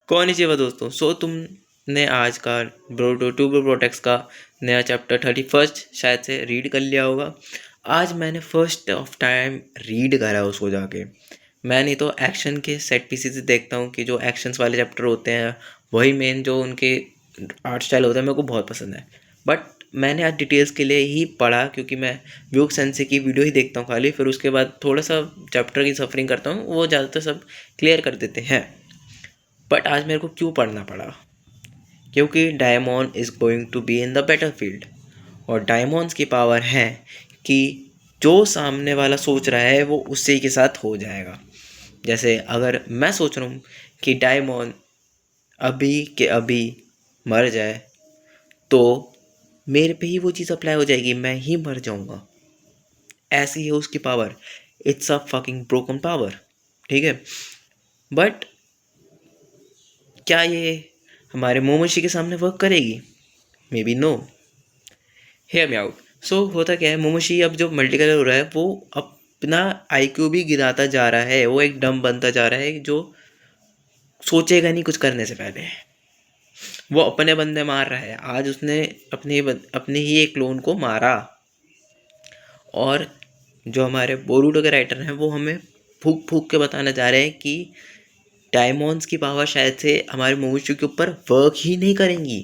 कौन ही चाहिए दोस्तों। सो तुमने आज का ब्रोटो टू प्रोटेक्स का नया चैप्टर 31 शायद से रीड कर लिया होगा। आज मैंने फर्स्ट ऑफ टाइम रीड करा उसको जाके। मैं नहीं तो एक्शन के सेट पीसेस देखता हूँ कि जो एक्शंस वाले चैप्टर होते हैं वही मेन जो उनके आर्ट स्टाइल होता है मेरे को बहुत पसंद है। बट मैंने आज डिटेल्स के लिए ही पढ़ा क्योंकि मैं व्यूक सेंसे की वीडियो ही देखता हूँ खाली, फिर उसके बाद थोड़ा सा चैप्टर की सफरिंग करता हूँ, वो ज़्यादातर सब क्लियर कर देते हैं। बट आज मेरे को क्यों पढ़ना पड़ा? क्योंकि diamond is going to be in the battlefield और डायमंड्स की पावर है कि जो सामने वाला सोच रहा है वो उसी के साथ हो जाएगा। जैसे अगर मैं सोच रहा हूँ कि डायमंड अभी के अभी मर जाए तो मेरे पे ही वो चीज़ अप्लाई हो जाएगी, मैं ही मर जाऊँगा। ऐसी है उसकी power. It's a fucking broken power. ठीक है, बट क्या ये हमारे मोमोशी के सामने वर्क करेगी? Maybe no. Hear me out. So होता क्या है, मोमोशी अब जो मल्टी कलर हो रहा है वो अपना आईक्यू भी गिराता जा रहा है, वो एक डम बनता जा रहा है जो सोचेगा नहीं कुछ करने से पहले। वो अपने बंदे मार रहा है। आज उसने अपने ही एक क्लोन को मारा और जो हमारे बोरूटो के राइटर हैं वो हमें फूक फूक के बताना चाह रहे हैं कि डायमंड्स की पावर शायद से हमारे मोमोशी के ऊपर वर्क ही नहीं करेंगी।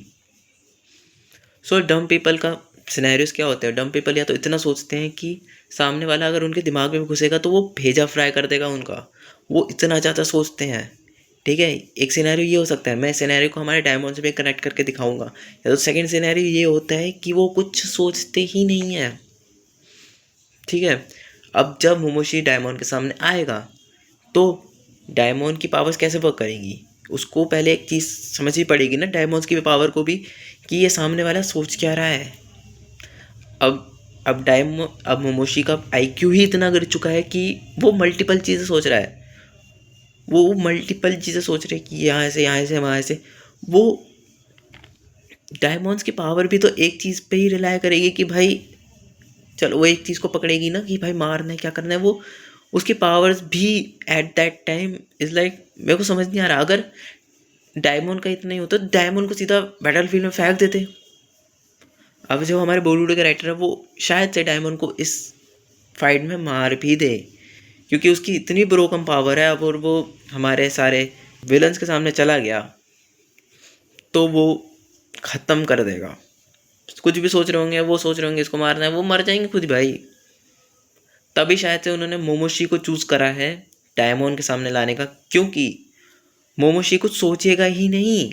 सो डम पीपल का सिनेरियोस क्या होते हैं? डम पीपल या तो इतना सोचते हैं कि सामने वाला अगर उनके दिमाग में घुसेगा तो वो भेजा फ्राई कर देगा उनका। वो इतना ज़्यादा सोचते हैं। ठीक है, एक सिनेरियो ये हो सकता है, मैं सिनेरियो को हमारे डायमंड से कनेक्ट करके दिखाऊंगा। या तो सेकंड सिनेरियो ये होता है कि वो कुछ सोचते ही नहीं है। ठीक है, अब जब मोमोशी डायमंड के सामने आएगा तो डायमंड की पावर्स कैसे वर्क करेंगी? उसको पहले एक चीज़ समझनी पड़ेगी ना डायमंड्स की पावर को भी, कि ये सामने वाला सोच क्या रहा है। अब मोमोशी का आईक्यू ही इतना गिर चुका है कि वो मल्टीपल चीज़ें सोच रहा है। वो मल्टीपल चीज़ें सोच रहे कि यहाँ से वहाँ से। वो डायमंड्स की पावर भी तो एक चीज़ पे ही रिलाय करेगी कि भाई चलो, वो एक चीज़ को पकड़ेगी ना कि भाई मारना है क्या करना है। वो उसकी पावर्स भी at that time is like, मेरे को समझ नहीं आ रहा। अगर डायमंड का इतना ही होता तो डायमंड को सीधा बैटलफील्ड में फेंक देते। अब जो हमारे बोरूटो के राइटर है वो शायद से डायमंड को इस फाइट में मार भी दे, क्योंकि उसकी इतनी ब्रोकन पावर है। अब और वो हमारे सारे विलन्स के सामने चला गया तो वो ख़त्म कर देगा। कुछ भी सोच रहे होंगे, वो सोच रहे होंगे इसको मारना है, वो मर जाएंगे खुद भाई। तभी शायद से उन्होंने मोमोशी को चूज़ करा है डायमंड के सामने लाने का, क्योंकि मोमोशी कुछ सोचेगा ही नहीं।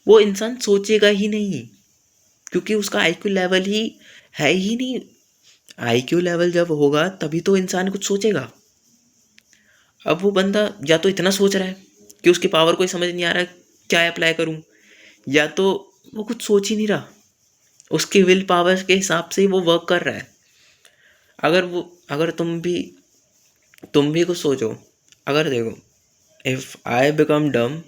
वो इंसान सोचेगा ही नहीं क्योंकि उसका आईक्यू लेवल ही है ही नहीं। आईक्यू लेवल जब होगा तभी तो इंसान कुछ सोचेगा। अब वो बंदा या तो इतना सोच रहा है कि उसकी पावर कोई समझ नहीं आ रहा क्या अप्लाई करूं, या तो वो कुछ सोच ही नहीं रहा, उसकी विल पावर के हिसाब से ही वो वर्क कर रहा है। अगर तुम भी कुछ सोचो। अगर देखो, इफ़ आई बिकम डम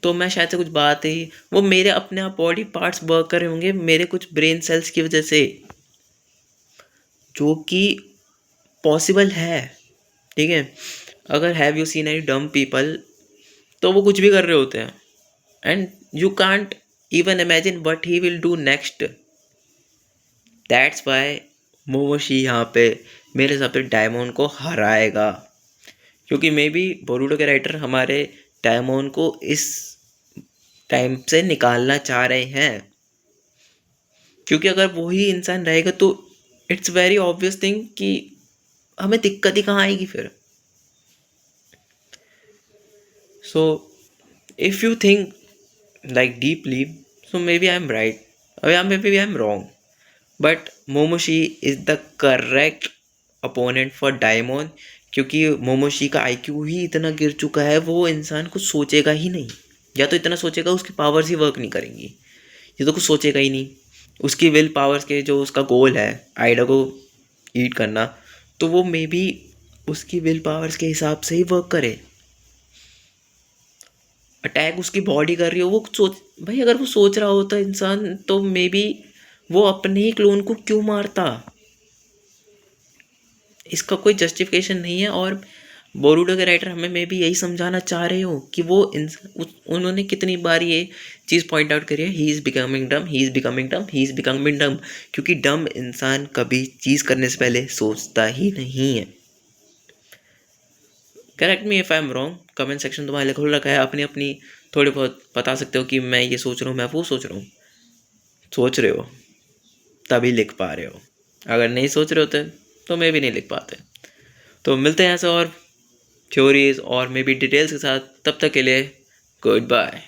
तो मैं शायद से कुछ बात ही, वो मेरे अपने आप बॉडी पार्ट्स वर्क कर रहे होंगे मेरे कुछ ब्रेन सेल्स की वजह से, जो कि पॉसिबल है। ठीक है, अगर have you seen any dumb people तो वो कुछ भी कर रहे होते हैं and you can't even imagine what he will do next. That's why मोमोशी यहाँ पे मेरे हिसाब से डायमंड को हराएगा, क्योंकि मे बी बोरूटो के राइटर हमारे डायमंड को इस टाइम से निकालना चाह रहे हैं। क्योंकि अगर वही इंसान रहेगा तो इट्स वेरी ऑब्वियस थिंग कि हमें दिक्कत ही कहाँ आएगी फिर। So if you think like deeply, so maybe I'm right, or yeah, maybe I'm wrong, but Momoshi is the correct opponent for Daimon, क्योंकि मोमोशी का आईक्यू ही इतना गिर चुका है, वो इंसान कुछ सोचेगा ही नहीं। या तो इतना सोचेगा उसकी पावर्स ही वर्क नहीं करेंगी, ये तो कुछ सोचेगा ही नहीं। उसकी विल पावर्स के जो उसका गोल है आइडा को ईट करना, तो वो मे बी उसकी विल पावर्स के हिसाब से ही वर्क करे। अटैक उसकी बॉडी कर रही हो, वो सोच भाई, अगर वो सोच रहा होता इंसान तो मे बी वो अपने ही क्लोन को क्यों मारता? इसका कोई जस्टिफिकेशन नहीं है। और बोरूडो के राइटर हमें मे भी यही समझाना चाह रहे हो कि वो उन्होंने कितनी बार ये चीज़ पॉइंट आउट करी है, ही इज़ बिकमिंग डम, ही इज़ बिकमिंग डम, ही इज़ बिकमिंग डम, क्योंकि डम इंसान कभी चीज़ करने से पहले सोचता ही नहीं है। Correct me if I am wrong, comment section तुम्हारे लिए खुल रखा है, अपनी अपनी थोड़ी बहुत बता सकते हो कि मैं ये सोच रहा हूँ, मैं वो सोच रहा हूँ। सोच रहे हो तभी लिख पा रहे हो, अगर नहीं सोच रहे होते तो मैं भी नहीं लिख पाते। तो मिलते हैं ऐसे और थ्योरीज और मे बी डिटेल्स के साथ, तब तक के लिए गुड बाय।